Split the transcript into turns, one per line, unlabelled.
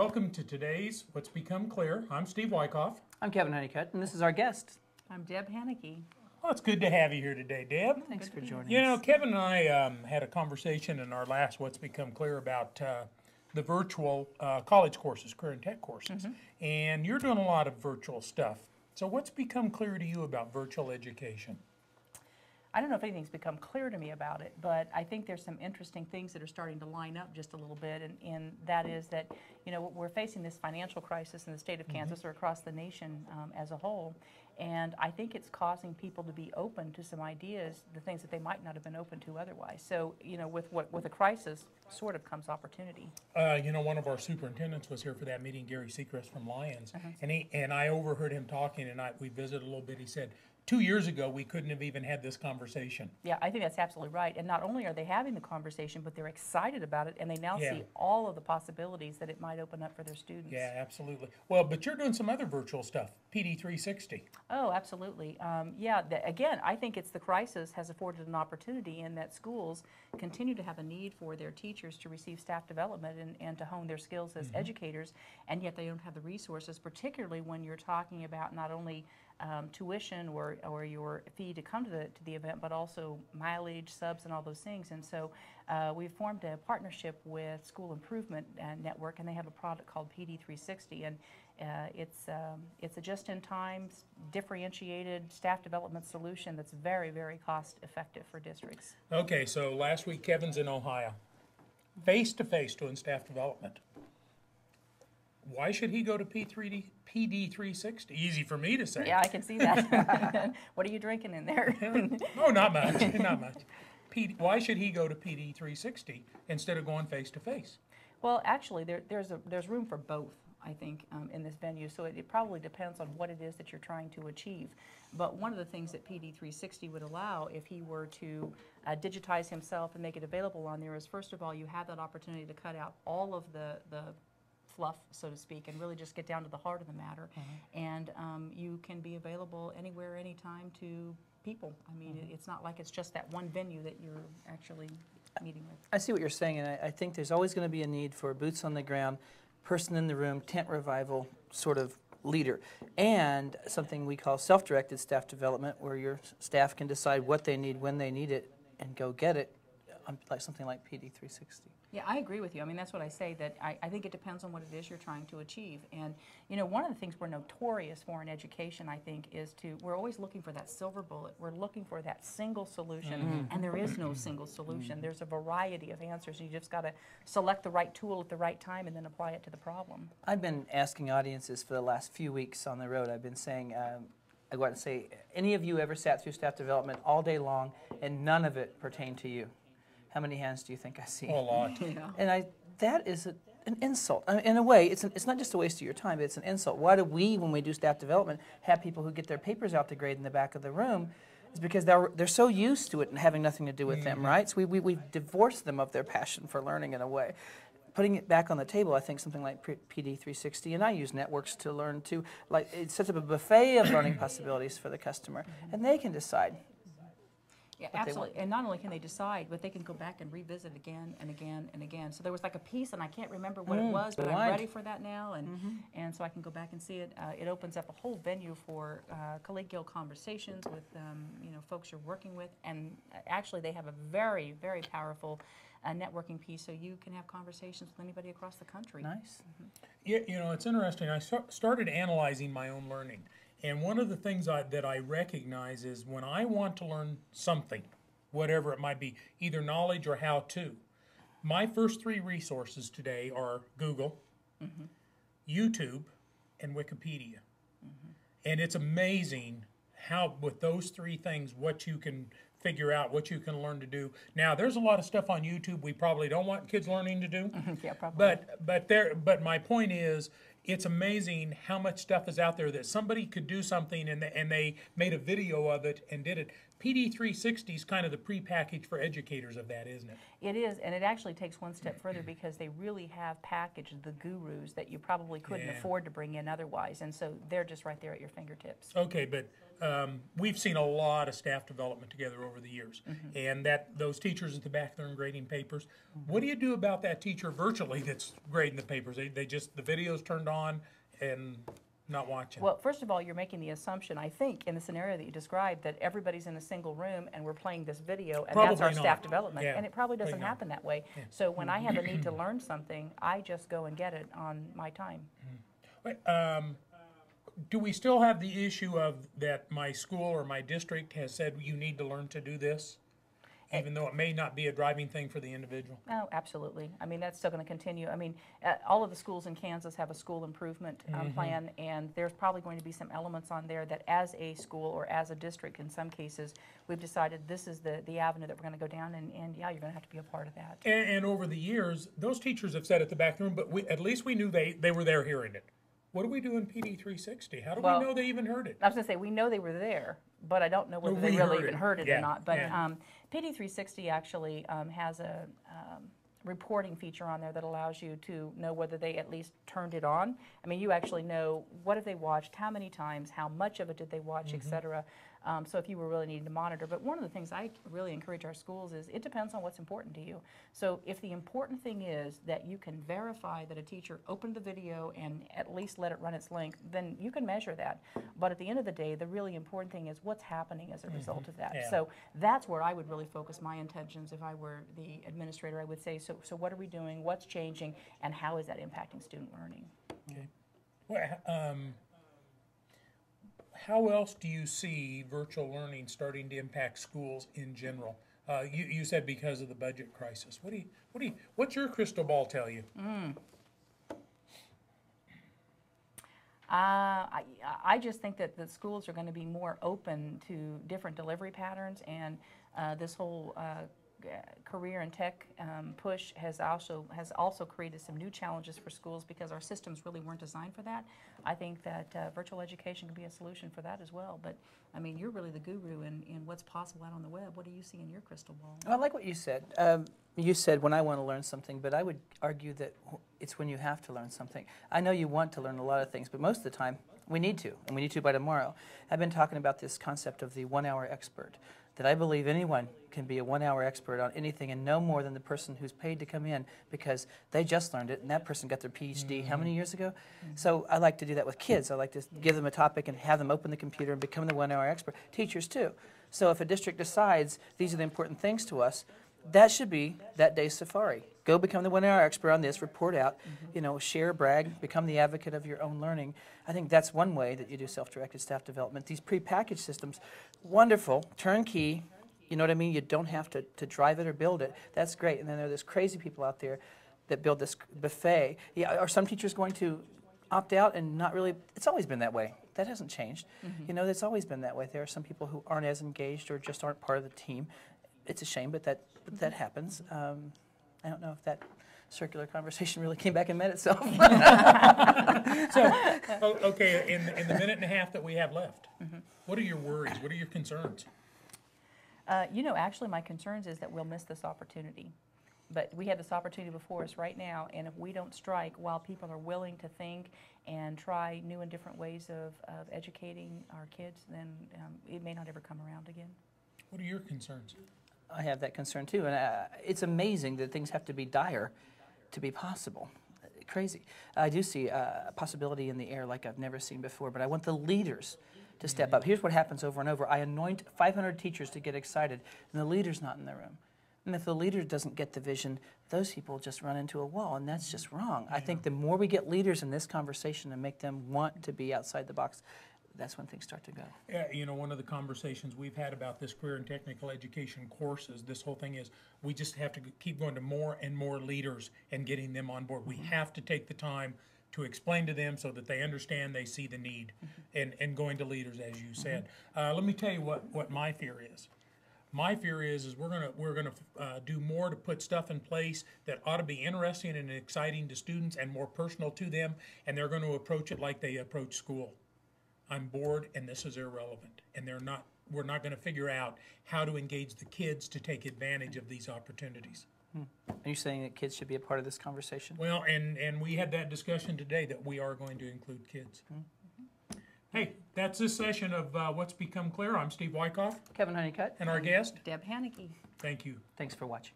Welcome to today's What's Become Clear. I'm Steve Wyckoff.
I'm Kevin Honeycutt, and this is our guest.
I'm Deb Haneke.
Well, it's good to have you here today, Deb.
Thanks for joining
You know,
us.
Kevin and I had a conversation in our last What's Become Clear about the virtual college courses, career and tech courses. And you're doing a lot of virtual stuff. So what's become clear to you about virtual education?
I don't know if anything's become clear to me about it, but I think there's some interesting things that are starting to line up just a little bit, and that is that, you know, we're facing this financial crisis in the state of Kansas or across the nation as a whole, and I think it's causing people to be open to some ideas, the things that they might not have been open to otherwise. So, you know, with a crisis, sort of comes opportunity.
You know, one of our superintendents was here for that meeting, Gary Seacrest from Lions, and I overheard him talking, and we visited a little bit. He said, 2 years ago, we couldn't have even had this conversation.
Yeah, I think that's absolutely right. And not only are they having the conversation, but they're excited about it, and they now
Yeah.
see all of the possibilities that it might open up for their students.
Yeah, absolutely. Well, but you're doing some other virtual stuff, PD 360.
Oh, absolutely. Yeah, again, I think it's the crisis has afforded an opportunity in that schools continue to have a need for their teachers to receive staff development and to hone their skills as educators, and yet they don't have the resources, particularly when you're talking about not only tuition or your fee to come to the event, but also mileage, subs, and all those things. And so we've formed a partnership with School Improvement Network, and they have a product called PD 360, and it's a just-in-time, differentiated staff development solution that's very, very cost-effective for districts.
Okay, so last week Kevin's in Ohio, face-to-face doing staff development. Why should he go to PD 360? Easy for me to say.
Yeah, I can see that. What are you drinking in there?
Oh, not much, not much. Why should he go to PD 360 instead of going face-to-face?
Well, actually, there's room for both, I think, in this venue. So it probably depends on what it is that you're trying to achieve. But one of the things that PD 360 would allow, if he were to digitize himself and make it available on there, is first of all, you have that opportunity to cut out all of the fluff, so to speak, and really just get down to the heart of the matter. And you can be available anywhere, anytime to people. I mean, it's not like it's just that one venue that you're actually meeting with.
I see what you're saying, and I think there's always going to be a need for a boots on the ground, person in the room, tent revival sort of leader, and something we call self-directed staff development, where your staff can decide what they need, when they need it, and go get it, like something like PD 360.
Yeah, I agree with you. I mean, that's what I say, that I think it depends on what it is you're trying to achieve. And, you know, one of the things we're notorious for in education, I think, is we're always looking for that silver bullet. We're looking for that single solution, and there is no single solution. There's a variety of answers. You just got to select the right tool at the right time and then apply it to the problem.
I've been asking audiences for the last few weeks on the road. I've been saying, I want to say, any of you ever sat through staff development all day long and none of it pertained to you? How many hands do you think I see?
A lot.
Yeah.
And that is an insult. I mean, in a way, it's not just a waste of your time, but it's an insult. Why do we, when we do staff development, have people who get their papers out to grade in the back of the room? It's because they're so used to it and having nothing to do with them, right? So we've divorced them of their passion for learning in a way. Putting it back on the table, I think something like PD 360, and I use networks to learn too. Like, it sets up a buffet of learning possibilities for the customer, and they can decide.
Yeah, absolutely. And not only can they decide, but they can go back and revisit again and again and again. So there was like a piece, and I can't remember what it was, but I'm ready for that now, and so I can go back and see it. It opens up a whole venue for collegial conversations with you know, folks you're working with, and actually they have a very, very powerful networking piece, so you can have conversations with anybody across the country.
Nice.
Yeah, you know, it's interesting. I started analyzing my own learning. And one of the things that I recognize is when I want to learn something, whatever it might be, either knowledge or how-to, my first three resources today are Google, YouTube, and Wikipedia. And it's amazing how, with those three things, what you can figure out, what you can learn to do. Now, there's a lot of stuff on YouTube we probably don't want kids learning to do.
Yeah, probably.
But my point is, it's amazing how much stuff is out there that somebody could do something and they made a video of it and did it. PD 360 is kind of the pre-package for educators of that, isn't it?
It is, and it actually takes one step further because they really have packaged the gurus that you probably couldn't afford to bring in otherwise, and so they're just right there at your fingertips.
Okay, but we've seen a lot of staff development together over the years, and those teachers at the back there grading papers. What do you do about that teacher virtually that's grading the papers? They just, the video's turned on and not watching.
Well, first of all, you're making the assumption, I think, in the scenario that you described, that everybody's in a single room and we're playing this video, and that's our staff development.
Yeah,
and it probably doesn't
probably
happen that way.
Yeah.
So when I have a need to learn something, I just go and get it on my time.
Wait, do we still have the issue of that my school or my district has said you need to learn to do this, even though it may not be a driving thing for the individual?
Oh, absolutely. I mean, that's still going to continue. I mean, all of the schools in Kansas have a school improvement plan, and there's probably going to be some elements on there that as a school or as a district, in some cases, we've decided this is the avenue that we're going to go down, and yeah, you're going to have to be a part of that.
And over the years, those teachers have said at the back room, but at least we knew they were there hearing it. What do we do in PD 360? How do we know they even heard it?
I was going to say, we know they were there, but I don't know whether they really even heard it or not. But PD 360 actually has a reporting feature on there that allows you to know whether they at least turned it on. I mean, you actually know what have they watched, how many times, how much of it did they watch, et cetera. So if you were really needing to monitor. But one of the things I really encourage our schools is it depends on what's important to you. So if the important thing is that you can verify that a teacher opened the video and at least let it run its length, then you can measure that. But at the end of the day, the really important thing is what's happening as a result of that.
Yeah.
So that's where I would really focus my intentions if I were the administrator. I would say, so what are we doing, what's changing, and how is that impacting student learning?
Okay. Well, how else do you see virtual learning starting to impact schools in general? You said because of the budget crisis. What's your crystal ball tell you?
I just think that the schools are going to be more open to different delivery patterns, and this whole career and tech push has also created some new challenges for schools because our systems really weren't designed for that. I think that virtual education can be a solution for that as well. But I mean, you're really the guru in what's possible out on the web. What do you see in your crystal ball?
I like what you said. You said when I want to learn something, but I would argue that it's when you have to learn something. I know you want to learn a lot of things, but most of the time we need to, and we need to by tomorrow. I've been talking about this concept of the 1-hour expert, that I believe anyone can be a 1-hour expert on anything and no more than the person who's paid to come in because they just learned it and that person got their PhD how many years ago? So I like to do that with kids. I like to give them a topic and have them open the computer and become the 1-hour expert. Teachers too. So if a district decides these are the important things to us, that should be that day's safari. Go become the 1-hour expert on this, report out, you know, share, brag, become the advocate of your own learning. I think that's one way that you do self-directed staff development. These prepackaged systems, wonderful, turnkey, you know what I mean? You don't have to drive it or build it. That's great. And then there are these crazy people out there that build this buffet. Yeah, are some teachers going to opt out and not really? It's always been that way. That hasn't changed. You know, it's always been that way. There are some people who aren't as engaged or just aren't part of the team. It's a shame, but that happens. I don't know if that circular conversation really came back and met itself.
So, okay, in the minute and a half that we have left, what are your worries? What are your concerns?
You know, actually my concerns is that we'll miss this opportunity. But we have this opportunity before us right now, and if we don't strike while people are willing to think and try new and different ways of educating our kids, then it may not ever come around again.
What are your concerns?
I have that concern too, and it's amazing that things have to be dire to be possible. Crazy. I do see a possibility in the air like I've never seen before, but I want the leaders to step up. Here's what happens over and over. I anoint 500 teachers to get excited, and the leader's not in the room. And if the leader doesn't get the vision, those people just run into a wall, and that's just wrong. I think the more we get leaders in this conversation and make them want to be outside the box, that's when things start to go.
Yeah, you know, one of the conversations we've had about this career and technical education courses, this whole thing is we just have to keep going to more and more leaders and getting them on board. We have to take the time to explain to them so that they understand, they see the need, and going to leaders, as you said. Let me tell you what my fear is. My fear is we're gonna do more to put stuff in place that ought to be interesting and exciting to students and more personal to them, and they're going to approach it like they approach school. I'm bored and this is irrelevant, and they're not we're not going to figure out how to engage the kids to take advantage of these opportunities.
Are you saying that kids should be a part of this conversation?
Well, and we had that discussion today that we are going to include kids. Hey, that's this session of What's Become Clear. I'm Steve Wyckoff,
Kevin Honeycutt,
and our guest.
Deb Haneke.
Thank you.
thanks for watching.